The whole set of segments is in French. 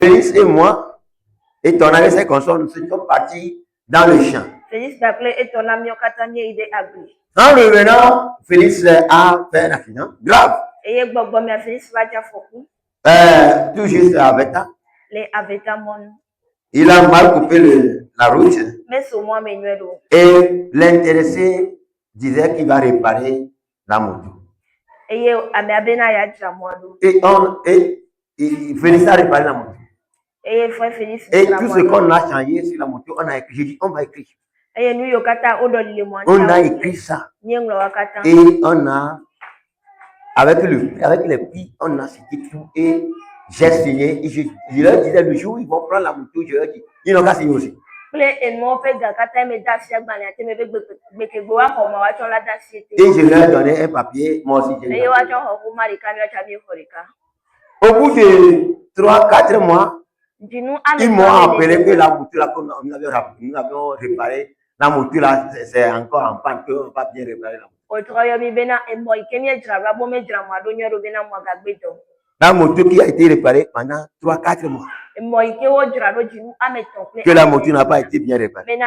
Félix et moi, et ton ami, c'est qu'on nous sommes partis dans le champ. Félix Dakley et ton ami Okatanye ide agri. En revenant, Félix a fait un accident grave. Et Bobo Félix va dire foku. Tout juste avec ça. Les aveta mon. Il a mal coupé la route. Mais sur moi, menuelo. Et l'intéressé disait qu'il va réparer la moto. Et Amabena ya jamwado. Et Félix a réparé la moto. Et frère Félix. Et tout ce qu'on a changé sur la moto, on a écrit. J'ai dit, on va écrire. Et nous, on a écrit ça. Et on a, avec les prix, on a cité tout. Et j'ai signé. Et je leur disais, le jour où ils vont prendre la moto, je leur dis, ils n'ont qu'à signer aussi. Et je leur ai donné un papier, moi aussi. Au bout de 3-4 mois, ils m'ont appelé que la moto là, nous avions réparé. La moto là, c'est encore en panne, qu'on n'a pas bien réparé la moto. La moto qui a été réparée pendant 3-4 mois. Que la moto n'a pas été bien réparée.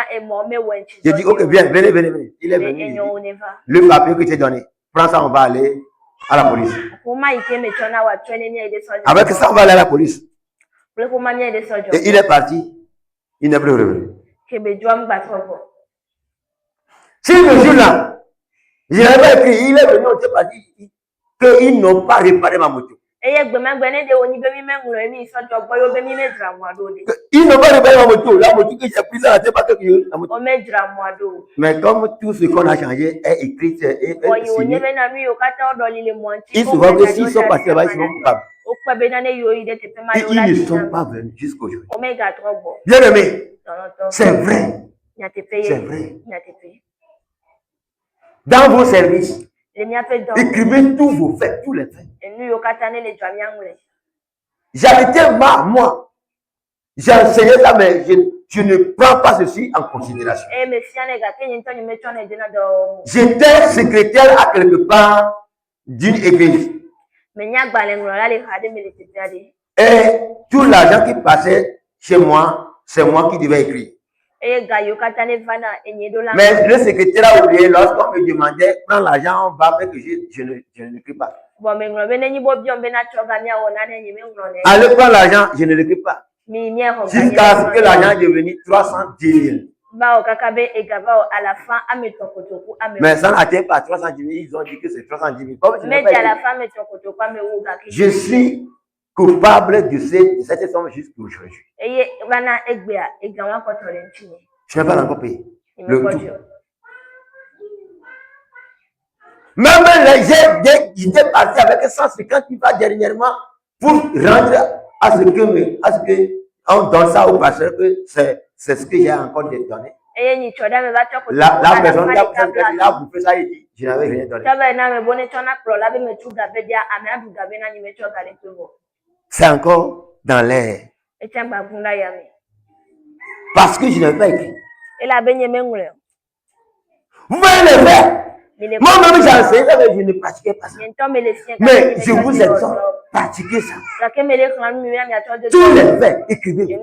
J'ai dit, ok, viens, venez. Il est venu. Le papier que tu as donné, prends ça, on va aller à la police. Avec ça, on va aller à la police. Et il est parti. Il n'est plus revenu. Si le jour-là, je n'avais pas écrit, il est venu, on s'est parti, qu'ils n'ont pas réparé ma moto. Ils n'ont pas réparé ma moto. La moto que j'ai prise là, c'est pas quelque chose. Mais comme tout ce qu'on a changé est écrit et signé, ils se voient que s'ils sont partis là-bas, ils seront coupables. Ils ne sont pas venus jusqu'aujourd'hui. Bien aimé, c'est vrai. C'est vrai. Dans vos services, écrivez tous vos faits, tous les faits. J'habitais moi. J'ai enseigné ça, mais je ne prends pas ceci en considération. J'étais secrétaire à quelque part d'une église. Et tout l'argent qui passait chez moi, c'est moi qui devais écrire. Mais le secrétaire a oublié, lorsqu'on me demandait, prends l'argent, on va, mais que je ne l'écris pas. Allez prendre l'argent, je ne l'écris pas. Jusqu'à ce que l'argent est devenu 310 000. Mais ça n'atteint pas 310 000, ils ont dit que c'est 310 000. Je suis coupable de cette somme jusqu'aujourd'hui. Je n'ai pas encore payé le tout. Même j'étais parti avec 150 000 dernièrement pour rendre à ce que on donne ça au pasteur que c'est ce que j'ai encore donné. La personne qui a bouffé ça, il dit, je n'avais rien donné. C'est encore dans l'air. Parce que je n'avais pas écrit. Vous voyez le faire. Moi-même, j'ai enseigné ça, mais je ne pratiquais pas ça. Mais je vous exhorte, pratiquez ça. Tous les faits, écrivez.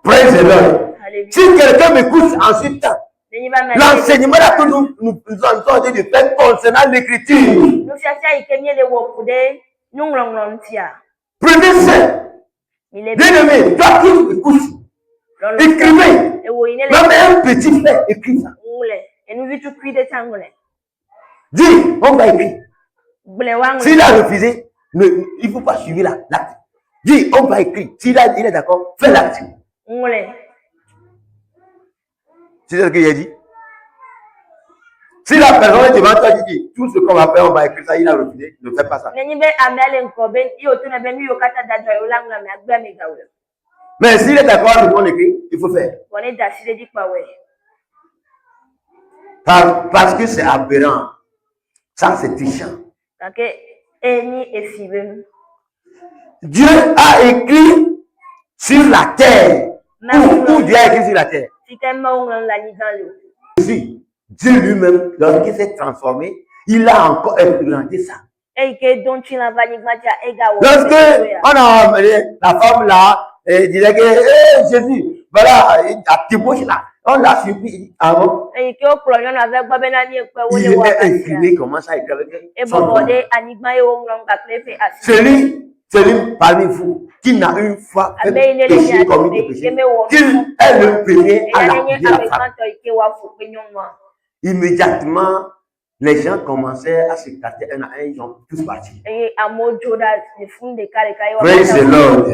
Praise the Lord. Si quelqu'un m'écoute ensuite, l'enseignement là que nous sommes en train de faire concernant l'écriture. Prenez ça. Bien-aimé, toi qui écoutes, écrivez. Même un petit fait, écris ça. Dis, on va écrire. S'il a refusé, il ne faut pas suivre l'acte. Dis, on va écrire. S'il est d'accord, fais l'acte. C'est ce que j'ai dit. Si la personne te demande, toi, dis, tout ce qu'on va faire, on va écrire ça, il a refusé, ne fais pas ça. Mais s'il est d'accord avec mon écrit, il faut faire. Parce que c'est aberrant. Ça, c'est trichant. Dieu a écrit sur la terre. Où Dieu a écrit sur la terre? Si Dieu lui-même, lorsqu'il s'est transformé, il a encore implanté ça. Lorsque on a emmené la femme là, et disait que Jésus, voilà, à Tibouche là, on l'a surpris avant. Il est incliné, commence à écrire avec son doigt. Celui parmi vous qui n'a une fois fait péché comme il péché, qu'il est le premier à l'accuser la femme. Immédiatement, les gens commençaient à s'écarter un à un, ils ont tous parti. Praise the Lord.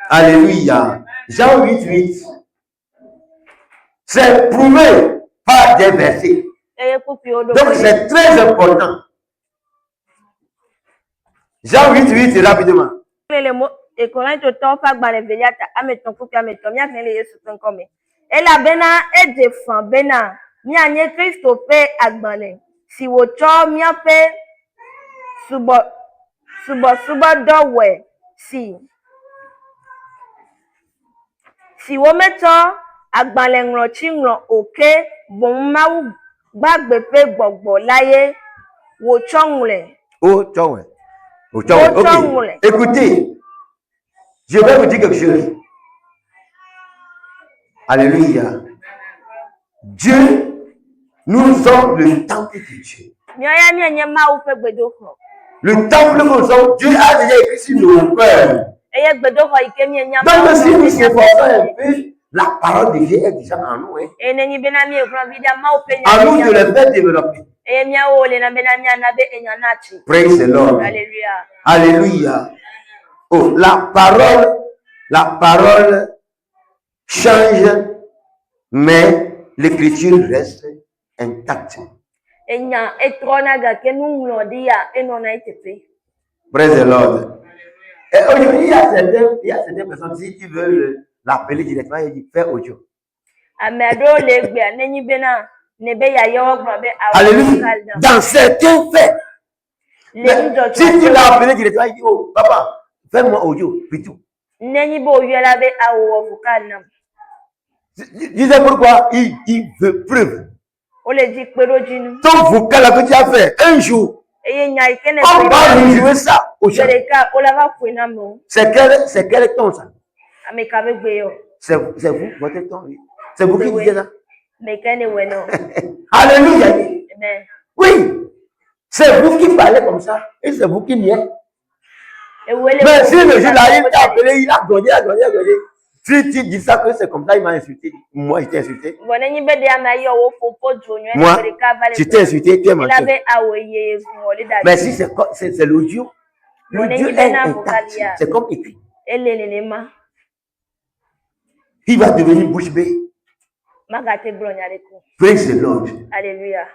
Alléluia. Jean 8:8. C'est prouvé par des versets. Donc c'est très important. Jean 8:8, rapidement. Si wocho miape subo dowe si wo meto agbale nro chi nro oke bon mawu gbagbe pe gbogbo láyé wo chongle. Ok. Écoutez, je vais vous dire quelque chose. Alléluia. Dieu, nous sommes le temple de Dieu. Le temple que nous sommes, Dieu a déjà écrit sur nos cœurs. Donc si nous efforçons un peu, la parole de Dieu est déjà en nous. À nous de le faire développer. Praise the Lord. Alléluia. Alléluia. Oh, la parole change, mais l'écriture reste intacte. Praise the Lord. Et aujourd'hui, il y a certaines personnes qui veulent l'appeler directement et dire fais audio. Alléluia. Dans certains faits, si tu l'as appelé directement, il dit oh papa, fais-moi audio, puis tout. Disais pourquoi il veut preuve. Ton vocal que tu as fait un jour, on va rejouer ça au chant. C'est quel ton ça? C'est vous, votre ton. C'est vous qui disiez ça? Alléluia. Oui, c'est vous qui parlez comme ça et c'est vous qui niez. Mais si le jour là, il t'a appelé, il a grondé. Si tu dis ça que c'est comme ça, il m'a insulté. Moi, je t'ai insulté. Moi, je t'ai insulté, tu es menteur. Mais si c'est l'audio, l'audio est intact. C'est comme écrit. Il va devenir bouche bée. Praise the Lord. Alléluia.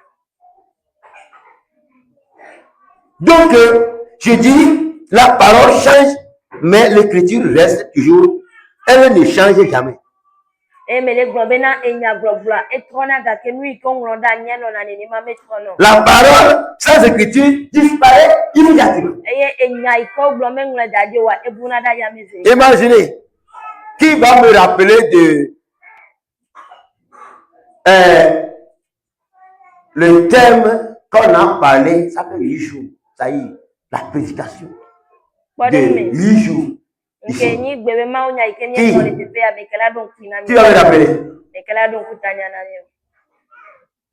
Donc, je dis, la parole change, mais l'écriture reste toujours. Elle ne change jamais. La parole sans écriture disparaît immédiatement. Imaginez, qui va me rappeler de le thème qu'on a parlé, ça fait 8 jours, ça y est, la prédication de 8 jours. Ici. Qui va me rappeler?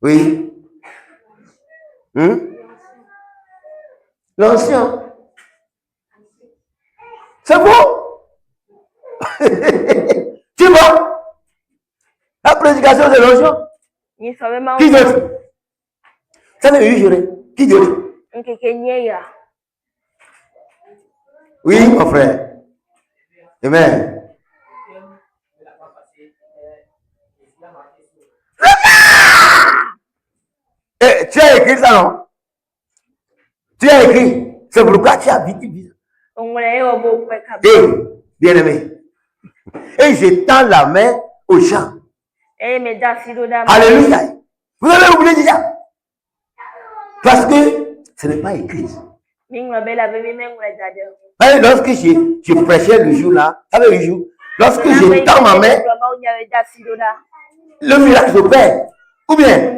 Oui. L'ancien. C'est bon. Tu vois? La prédication de l'ancien. Qui d'autre? Ça fait 8 jours. Qui d'autre? Oui, mon frère. Amen. Et tu as écrit ça, non? Tu as écrit. C'est pourquoi tu as vite. Bien aimé. Et je tends la main aux gens. Alléluia. Vous avez oublié déjà. Parce que ce n'est pas écrit. Lorsque je prêchais le jour là, le jour, lorsque je tends ma main, le miracle s'opère. Ou bien,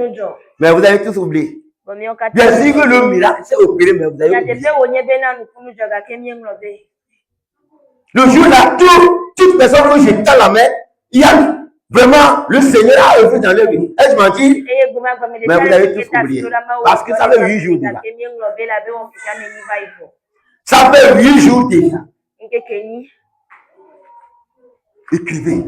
mais vous avez tous oublié. Bien sûr que le miracle s'est opéré, mais vous avez oublié. Le jour-là, toute personne que je tends la main, il y a vraiment le Seigneur a œuvré dans leur vie. Est-ce menti? Mais vous avez tous oublié. Parce que ça fait 8 jours déjà. Ça fait 8 jours déjà. Écrivez.